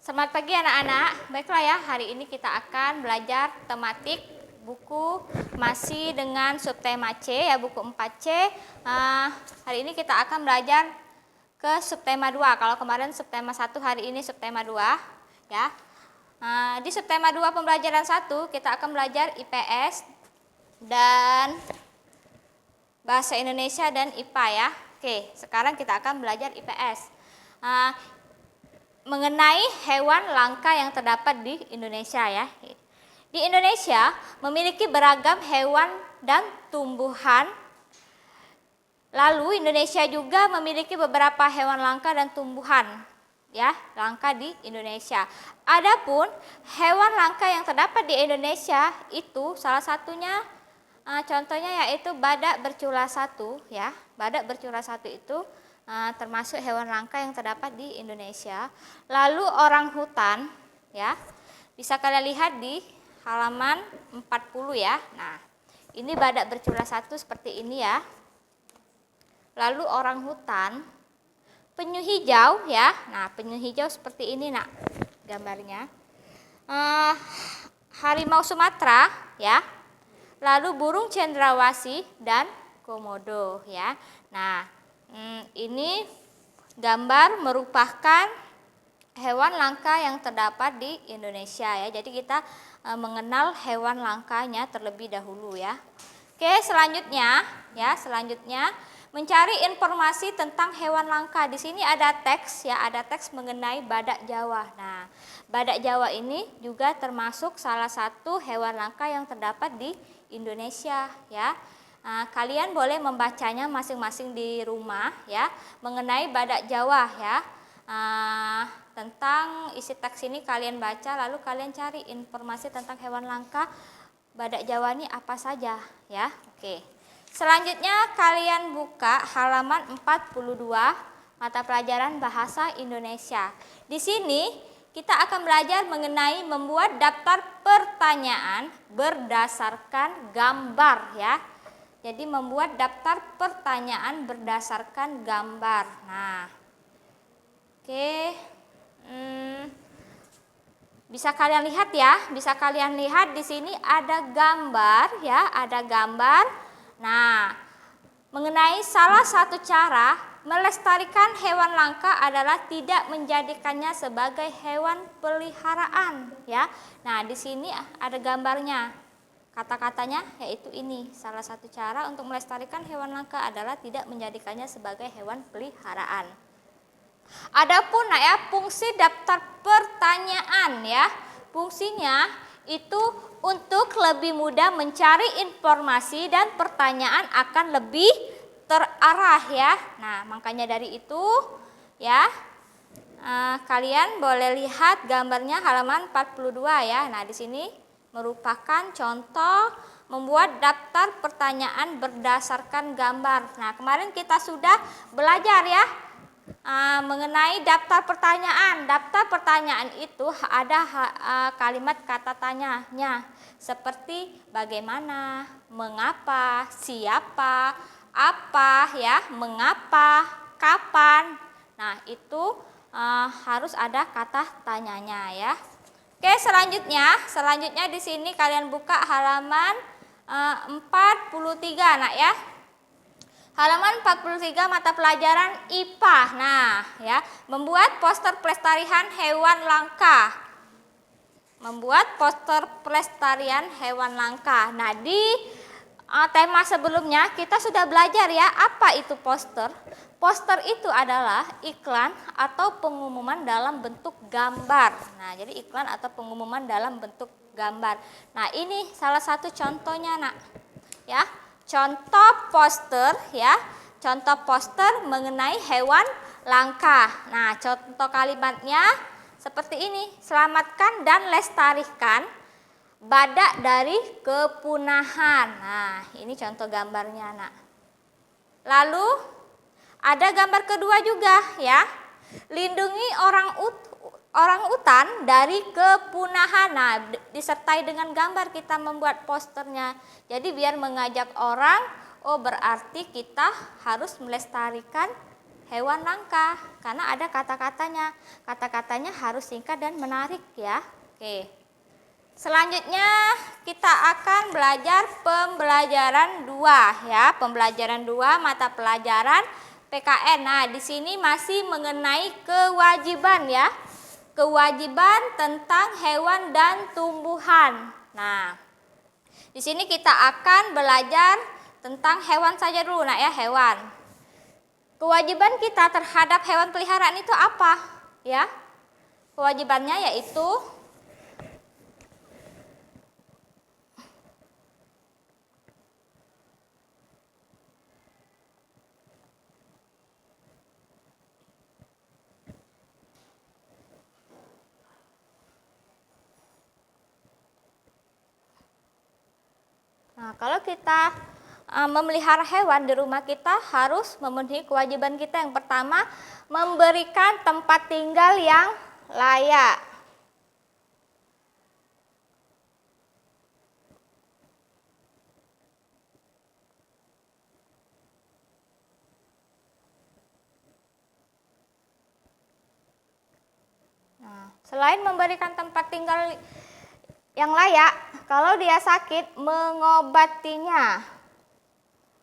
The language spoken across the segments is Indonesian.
Selamat pagi anak-anak. Baiklah ya, hari ini kita akan belajar tematik buku masih dengan subtema C ya, buku 4C. Hari ini kita akan belajar ke subtema 2. Kalau kemarin subtema 1, hari ini subtema 2 ya. Di subtema 2 pembelajaran 1 kita akan belajar IPS dan Bahasa Indonesia dan IPA ya. Oke, sekarang kita akan belajar IPS. Mengenai hewan langka yang terdapat di Indonesia ya. Di Indonesia memiliki beragam hewan dan tumbuhan. Lalu Indonesia juga memiliki beberapa hewan langka dan tumbuhan ya, langka di Indonesia. Adapun hewan langka yang terdapat di Indonesia itu salah satunya contohnya yaitu badak bercula 1 ya. Badak bercula 1 itu termasuk hewan langka yang terdapat di Indonesia. Lalu orang hutan ya, bisa kalian lihat di halaman 40 ya. Nah, ini badak bercula 1 seperti ini ya. Lalu orang hutan, penyu hijau ya. Nah, penyu hijau seperti ini nak gambarnya. Harimau Sumatera ya. Lalu burung cendrawasih dan komodo ya. Nah, ini gambar merupakan hewan langka yang terdapat di Indonesia ya. Jadi kita mengenal hewan langkanya terlebih dahulu ya. Oke, selanjutnya mencari informasi tentang hewan langka. Di sini ada teks ya, ada teks mengenai badak Jawa. Nah, badak Jawa ini juga termasuk salah satu hewan langka yang terdapat di Indonesia ya. Kalian boleh membacanya masing-masing di rumah ya, mengenai badak Jawa ya. Tentang isi teks ini kalian baca, lalu kalian cari informasi tentang hewan langka badak Jawa ini apa saja ya. Oke. Selanjutnya kalian buka halaman 42 mata pelajaran Bahasa Indonesia. Di sini kita akan belajar mengenai membuat daftar pertanyaan berdasarkan gambar ya. Jadi membuat daftar pertanyaan berdasarkan gambar. Nah, oke, bisa kalian lihat ya, bisa kalian lihat di sini ada gambar ya, ada gambar. Nah, mengenai salah satu cara melestarikan hewan langka adalah tidak menjadikannya sebagai hewan peliharaan ya. Nah, di sini ada gambarnya. Kata-katanya yaitu ini, salah satu cara untuk melestarikan hewan langka adalah tidak menjadikannya sebagai hewan peliharaan. Adapun fungsi daftar pertanyaan ya, fungsinya itu untuk lebih mudah mencari informasi dan pertanyaan akan lebih terarah ya. Nah, makanya dari itu ya, kalian boleh lihat gambarnya halaman 42 ya. Nah, di sini merupakan contoh membuat daftar pertanyaan berdasarkan gambar. Nah, kemarin kita sudah belajar ya mengenai daftar pertanyaan. Daftar pertanyaan itu ada kalimat kata tanyanya seperti bagaimana, mengapa, siapa, apa ya, mengapa, kapan. Nah, itu harus ada kata tanyanya ya. Oke, selanjutnya di sini kalian buka halaman 43 nak ya. Halaman 43 mata pelajaran IPA. Nah, ya, membuat poster pelestarian hewan langka. Membuat poster pelestarian hewan langka. Nah, di tema sebelumnya kita sudah belajar ya, apa itu poster? Poster itu adalah iklan atau pengumuman dalam bentuk gambar. Nah, jadi iklan atau pengumuman dalam bentuk gambar. Nah, ini salah satu contohnya nak. Ya, contoh poster ya. Contoh poster mengenai hewan langka. Nah, contoh kalimatnya seperti ini. Selamatkan dan lestarikan badak dari kepunahan. Nah, ini contoh gambarnya nak. Lalu ada gambar kedua juga ya. Lindungi orang utan dari kepunahan. Nah, disertai dengan gambar kita membuat posternya. Jadi biar mengajak orang, oh berarti kita harus melestarikan hewan langka karena ada kata-katanya. Kata-katanya harus singkat dan menarik ya. Oke. Selanjutnya kita akan belajar pembelajaran 2 ya. Pembelajaran 2 mata pelajaran PKN. Nah, di sini masih mengenai kewajiban ya. Kewajiban tentang hewan dan tumbuhan. Nah, di sini kita akan belajar tentang hewan saja dulu, nak ya, hewan. Kewajiban kita terhadap hewan peliharaan itu apa? Ya, kewajibannya yaitu kalau kita memelihara hewan di rumah, kita harus memenuhi kewajiban kita. Yang pertama, memberikan tempat tinggal yang layak. Selain memberikan tempat tinggal yang layak, kalau dia sakit,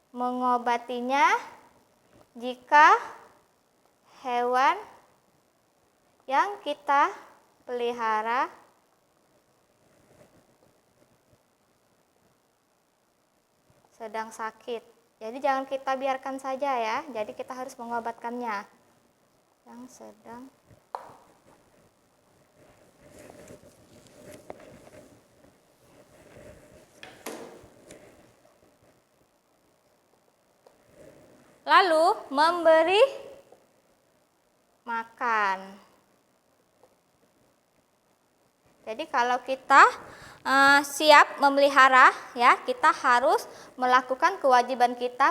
mengobatinya jika hewan yang kita pelihara sedang sakit. Jadi jangan kita biarkan saja ya, jadi kita harus mengobatkannya. Yang sedang lalu memberi makan. Jadi kalau kita siap memelihara ya, kita harus melakukan kewajiban kita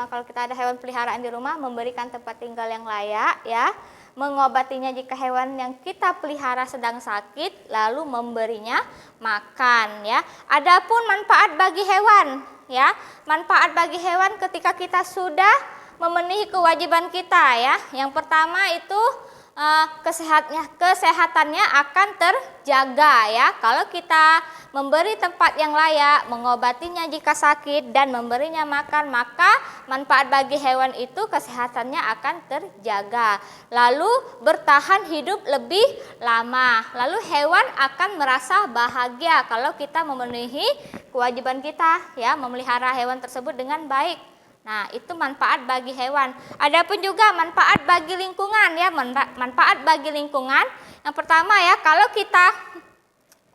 kalau kita ada hewan peliharaan di rumah, memberikan tempat tinggal yang layak ya, mengobatinya jika hewan yang kita pelihara sedang sakit, lalu memberinya makan ya. Adapun manfaat bagi hewan ya, manfaat bagi hewan ketika kita sudah memenuhi kewajiban kita ya. Yang pertama itu kesehatannya akan terjaga ya. Kalau kita memberi tempat yang layak, mengobatinya jika sakit dan memberinya makan, maka manfaat bagi hewan itu kesehatannya akan terjaga. Lalu bertahan hidup lebih lama. Lalu hewan akan merasa bahagia kalau kita memenuhi kewajiban kita ya, memelihara hewan tersebut dengan baik. Nah, itu manfaat bagi hewan. Adapun juga manfaat bagi lingkungan ya, manfaat bagi lingkungan. Yang pertama ya, kalau kita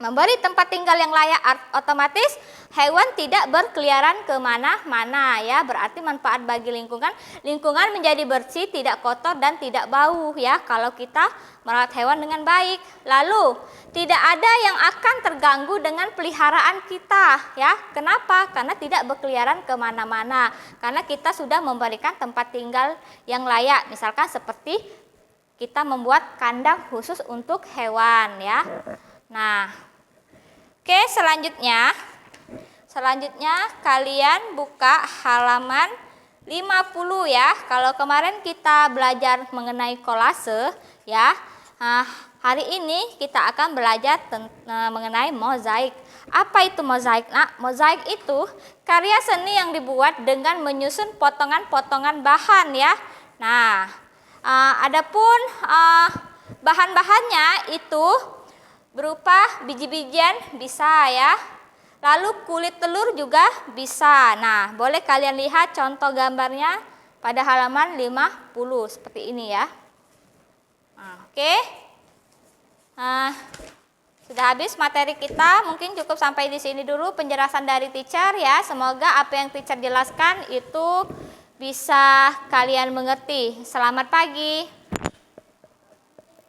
memberi tempat tinggal yang layak, otomatis hewan tidak berkeliaran kemana-mana ya. Berarti manfaat bagi lingkungan, lingkungan menjadi bersih, tidak kotor dan tidak bau ya kalau kita merawat hewan dengan baik. Lalu tidak ada yang akan terganggu dengan peliharaan kita ya. Kenapa? Karena tidak berkeliaran kemana-mana. Karena kita sudah memberikan tempat tinggal yang layak. Misalkan seperti kita membuat kandang khusus untuk hewan ya. Nah, oke, selanjutnya kalian buka halaman 50 ya. Kalau kemarin kita belajar mengenai kolase ya, hari ini kita akan belajar mengenai mozaik. Apa itu mozaik? Nah, mozaik itu karya seni yang dibuat dengan menyusun potongan-potongan bahan ya. Nah, adapun bahan-bahannya itu berupa biji-bijian bisa ya. Lalu kulit telur juga bisa. Nah, boleh kalian lihat contoh gambarnya pada halaman 50 seperti ini ya. Oke. Sudah habis materi kita, mungkin cukup sampai di sini dulu penjelasan dari teacher ya. Semoga apa yang teacher jelaskan itu bisa kalian mengerti. Selamat pagi.